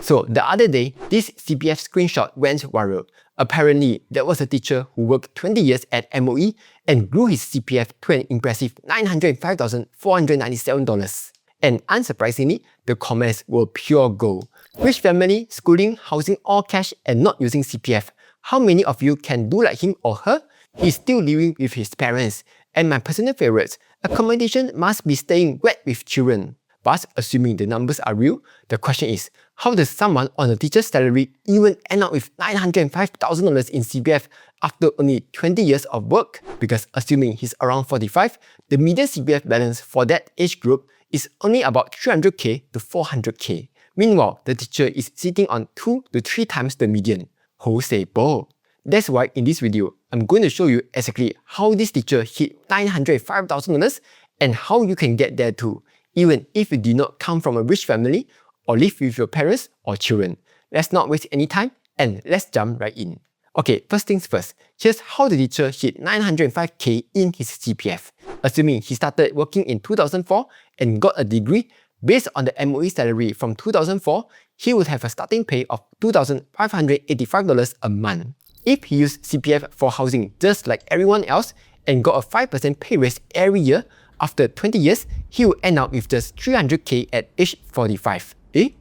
So the other day, this CPF screenshot went viral. Apparently, there was a teacher who worked 20 years at MOE and grew his CPF to an impressive $905,497. And unsurprisingly, the comments were pure gold. Rich family, schooling, housing, all cash and not using CPF. How many of you can do like him or her? He's still living with his parents. And my personal favorites, accommodation must be staying wet with children. But assuming the numbers are real, the question is, how does someone on a teacher's salary even end up with $905,000 in CPF after only 20 years of work? Because assuming he's around 45, the median CPF balance for that age group is only about 300k to 400k. Meanwhile, the teacher is sitting on 2 to 3 times the median. Who say bo? That's why in this video, I'm going to show you exactly how this teacher hit $905,000 and how you can get there too, even if you did not come from a rich family or live with your parents or children. Let's not waste any time and let's jump right in. Okay, first things first, here's how the teacher hit 905k in his CPF. Assuming he started working in 2004 and got a degree, based on the MOE salary from 2004, he would have a starting pay of $2,585 a month. If he used CPF for housing just like everyone else and got a 5% pay raise every year, after 20 years, he would end up with just 300k at age 45.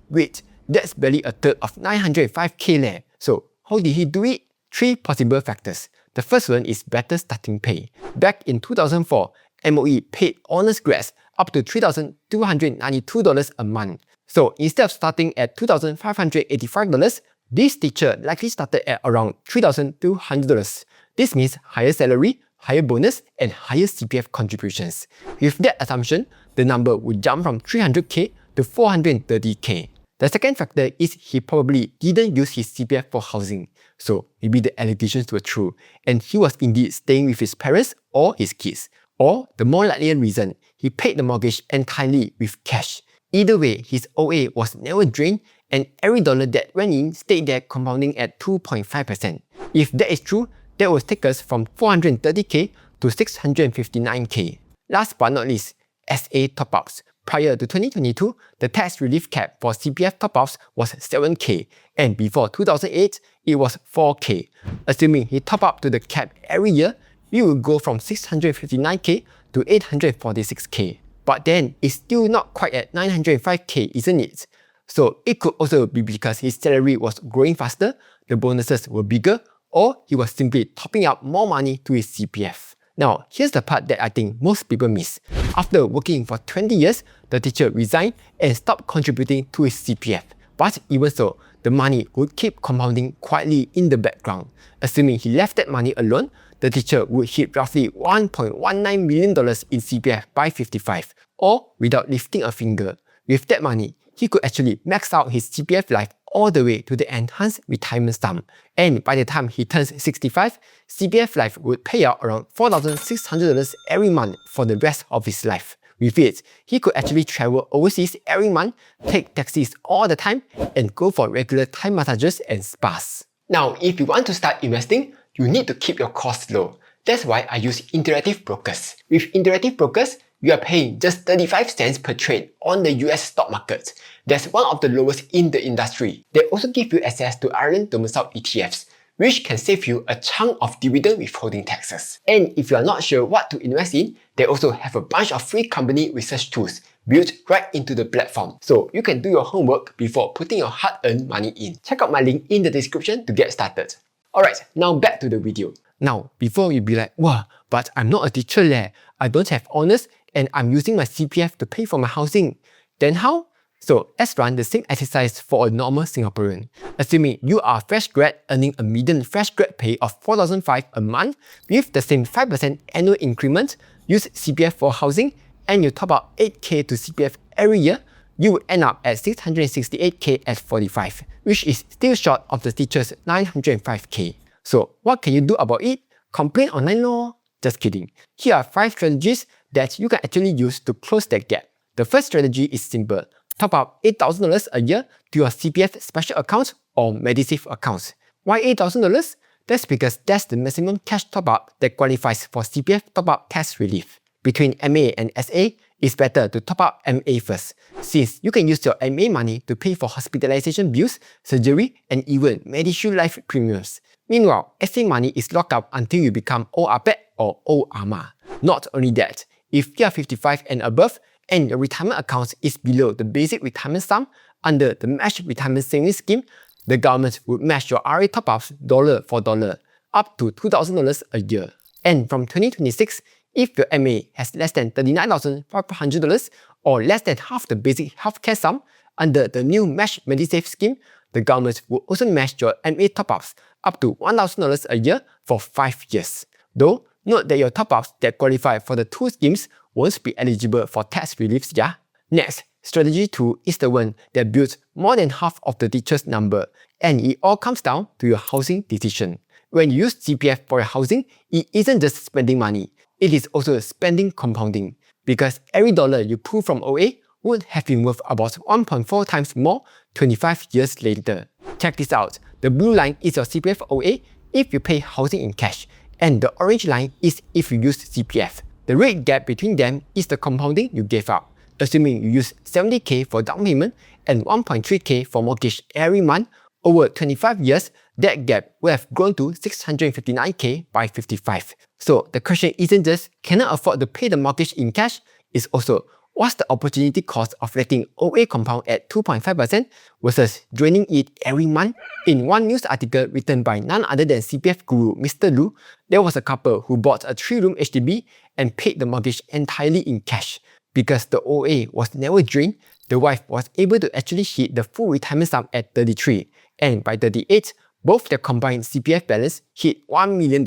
Wait, that's barely a third of 905k leh. So, how did he do it? 3 possible factors. The first one is better starting pay. Back in 2004, MOE paid honors grads up to $3,292 a month. So instead of starting at $2,585, this teacher likely started at around $3,200. This means higher salary, higher bonus, and higher CPF contributions. With that assumption, the number would jump from 300k to 430k. The second factor is he probably didn't use his CPF for housing. So maybe the allegations were true, and he was indeed staying with his parents or his kids. Or, the more likely reason, he paid the mortgage entirely with cash. Either way, his OA was never drained and every dollar that went in stayed there compounding at 2.5%. If that is true, that will take us from 430k to 659k. Last but not least, SA top-ups. Prior to 2022, the tax relief cap for CPF top-ups was 7k, and before 2008, it was 4k. Assuming he top up to the cap every year, we will go from 659k to 846k. But then, it's still not quite at 905k, isn't it? So it could also be because his salary was growing faster, the bonuses were bigger, or he was simply topping up more money to his CPF. Now, here's the part that I think most people miss. After working for 20 years, the teacher resigned and stopped contributing to his CPF. But even so, the money would keep compounding quietly in the background. Assuming he left that money alone, the teacher would hit roughly $1.19 million in CPF by 55, or without lifting a finger. With that money, he could actually max out his CPF life all the way to the enhanced retirement sum. And by the time he turns 65, CPF life would pay out around $4,600 every month for the rest of his life. With it, he could actually travel overseas every month, take taxis all the time, and go for regular Thai massages and spas. Now, if you want to start investing, you need to keep your costs low. That's why I use Interactive Brokers. With Interactive Brokers, you are paying just 35 cents per trade on the US stock market. That's one of the lowest in the industry. They also give you access to Ireland domiciled ETFs, which can save you a chunk of dividend withholding taxes. And if you are not sure what to invest in, they also have a bunch of free company research tools built right into the platform. So you can do your homework before putting your hard-earned money in. Check out my link in the description to get started. Alright, now back to the video. Now, before you be like, wow, but I'm not a teacher leh, I don't have honors and I'm using my CPF to pay for my housing. Then how? So let's run the same exercise for a normal Singaporean. Assuming you are a fresh grad earning a median fresh grad pay of $4,500 a month with the same 5% annual increment, use CPF for housing, and you top up 8k to CPF every year, you would end up at 668k at 45, which is still short of the teacher's 905k. So what can you do about it? Complain online lor? Just kidding. Here are 5 strategies that you can actually use to close that gap. The first strategy is simple. Top up $8,000 a year to your CPF special account or Medisave accounts. Why $8,000? That's because that's the maximum cash top up that qualifies for CPF top up tax relief. Between MA and SA, it's better to top up MA first, since you can use your MA money to pay for hospitalization bills, surgery, and even Medishield life premiums. Meanwhile, SA money is locked up until you become old apek or old ama. Not only that, if you are 55 and above, and your retirement account is below the basic retirement sum under the Matched Retirement Savings Scheme, the government would match your RA top-ups dollar for dollar, up to $2,000 a year. And from 2026, if your MA has less than $39,500 or less than half the basic healthcare sum under the new Matched Medisave scheme, the government will also match your MA top-ups up to $1,000 a year for 5 years. Though, note that your top-ups that qualify for the two schemes won't be eligible for tax reliefs, yeah? Next, strategy 2 is the one that builds more than half of the teacher's number, and it all comes down to your housing decision. When you use CPF for your housing, it isn't just spending money, it is also spending compounding, because every dollar you pull from OA would have been worth about 1.4 times more 25 years later. Check this out, the blue line is your CPF OA if you pay housing in cash, and the orange line is if you use CPF. The rate gap between them is the compounding you gave up. Assuming you use 70k for down payment and 1.3k for mortgage every month, over 25 years, that gap will have grown to 659k by 55. So the question isn't just, can I afford to pay the mortgage in cash? It's also, what's the opportunity cost of letting OA compound at 2.5% versus draining it every month? In one news article written by none other than CPF guru Mr. Lu, there was a couple who bought a 3-room HDB and paid the mortgage entirely in cash. Because the OA was never drained, the wife was able to actually hit the full retirement sum at 33, and by 38, both their combined CPF balance hit $1 million.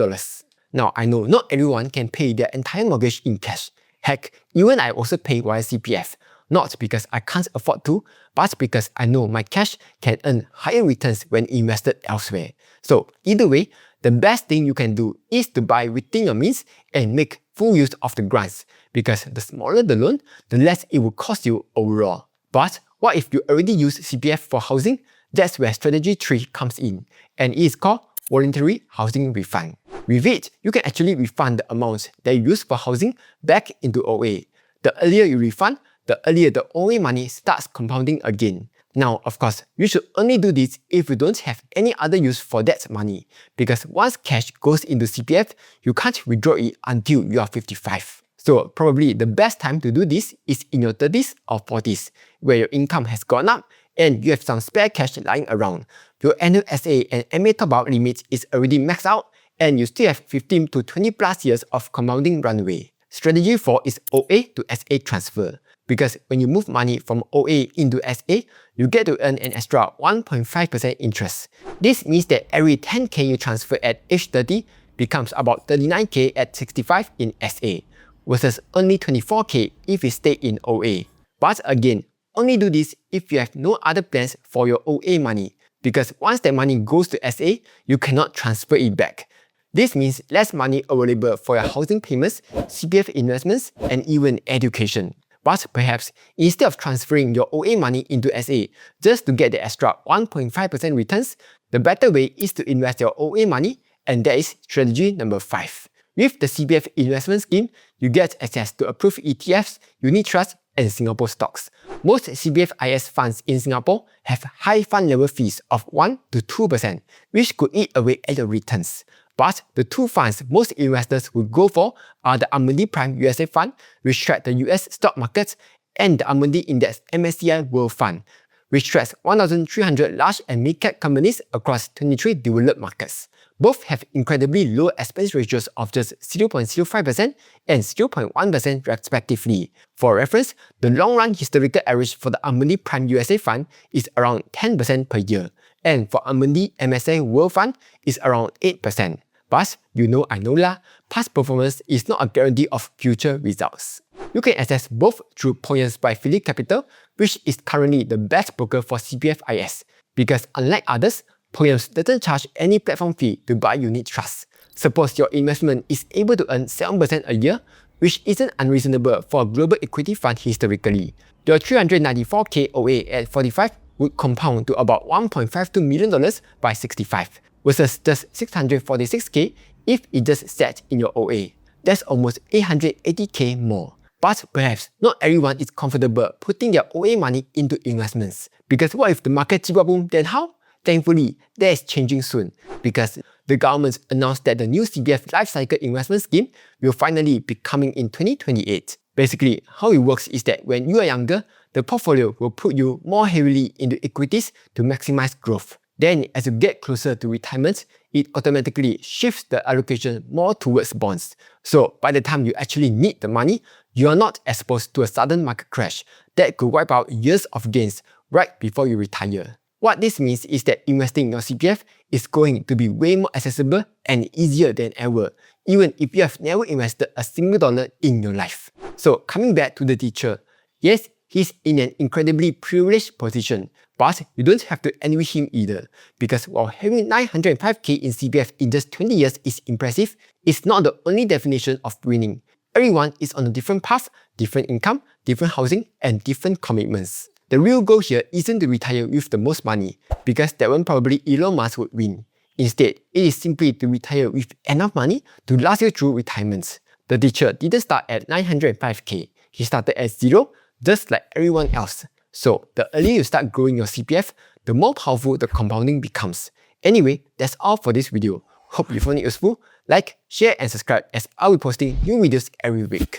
Now, I know not everyone can pay their entire mortgage in cash. Heck, even I also pay via CPF, not because I can't afford to, but because I know my cash can earn higher returns when invested elsewhere. So either way, the best thing you can do is to buy within your means and make full use of the grants, because the smaller the loan, the less it will cost you overall. But what if you already use CPF for housing? That's where strategy 3 comes in, and it is called voluntary housing refund. With it, you can actually refund the amounts that you use for housing back into OA. The earlier you refund, the earlier the OA money starts compounding again. Now, of course, you should only do this if you don't have any other use for that money, because once cash goes into CPF, you can't withdraw it until you are 55. So probably the best time to do this is in your 30s or 40s, where your income has gone up and you have some spare cash lying around. Your annual SA and MA top-up limit is already maxed out, and you still have 15 to 20 plus years of compounding runway. Strategy 4 is OA to SA transfer, because when you move money from OA into SA, you get to earn an extra 1.5% interest. This means that every 10k you transfer at age 30 becomes about 39k at 65 in SA, versus only 24k if you stay in OA. But again, only do this if you have no other plans for your OA money, because once that money goes to SA, you cannot transfer it back. This means less money available for your housing payments, CPF investments, and even education. But perhaps instead of transferring your OA money into SA just to get the extra 1.5% returns, the better way is to invest your OA money, and that is strategy number 5. With the CPF investment scheme, you get access to approved ETFs, unit trusts, and Singapore stocks. Most CPF IS funds in Singapore have high fund level fees of 1 to 2%, which could eat away at your returns. But the two funds most investors would go for are the Amundi Prime USA Fund, which tracks the US stock markets, and the Amundi Index MSCI World Fund, which tracks 1,300 large and mid-cap companies across 23 developed markets. Both have incredibly low expense ratios of just 0.05% and 0.1% respectively. For reference, the long-run historical average for the Amundi Prime USA Fund is around 10% per year, and for Amundi MSCI World Fund is around 8%. But I know lah, past performance is not a guarantee of future results. You can access both through Poyans by Phillip Capital, which is currently the best broker for CPF IS, because unlike others, Poyans doesn't charge any platform fee to buy unit trusts. Suppose your investment is able to earn 7% a year, which isn't unreasonable for a global equity fund historically. Your 394k OA at 45 would compound to about $1.52 million by 65, versus just 646k if it just sat in your OA. That's almost 880k more. But perhaps not everyone is comfortable putting their OA money into investments. Because what if the market chip boom, then how? Thankfully, that is changing soon because the government announced that the new CPF Life Cycle Investment Scheme will finally be coming in 2028. Basically, how it works is that when you are younger, the portfolio will put you more heavily into equities to maximize growth. Then, as you get closer to retirement, it automatically shifts the allocation more towards bonds. So, by the time you actually need the money, you are not exposed to a sudden market crash that could wipe out years of gains right before you retire. What this means is that investing in your CPF is going to be way more accessible and easier than ever, even if you have never invested a single dollar in your life. So, coming back to the teacher, yes, he's in an incredibly privileged position, but you don't have to envy him either, because while having 905k in CPF in just 20 years is impressive, it's not the only definition of winning. Everyone is on a different path, different income, different housing, and different commitments. The real goal here isn't to retire with the most money, because that one probably Elon Musk would win. Instead, it is simply to retire with enough money to last you through retirement. The teacher didn't start at 905k, he started at 0, just like everyone else. So, the earlier you start growing your CPF, the more powerful the compounding becomes. Anyway, that's all for this video. Hope you found it useful. Like, share and subscribe as I'll be posting new videos every week.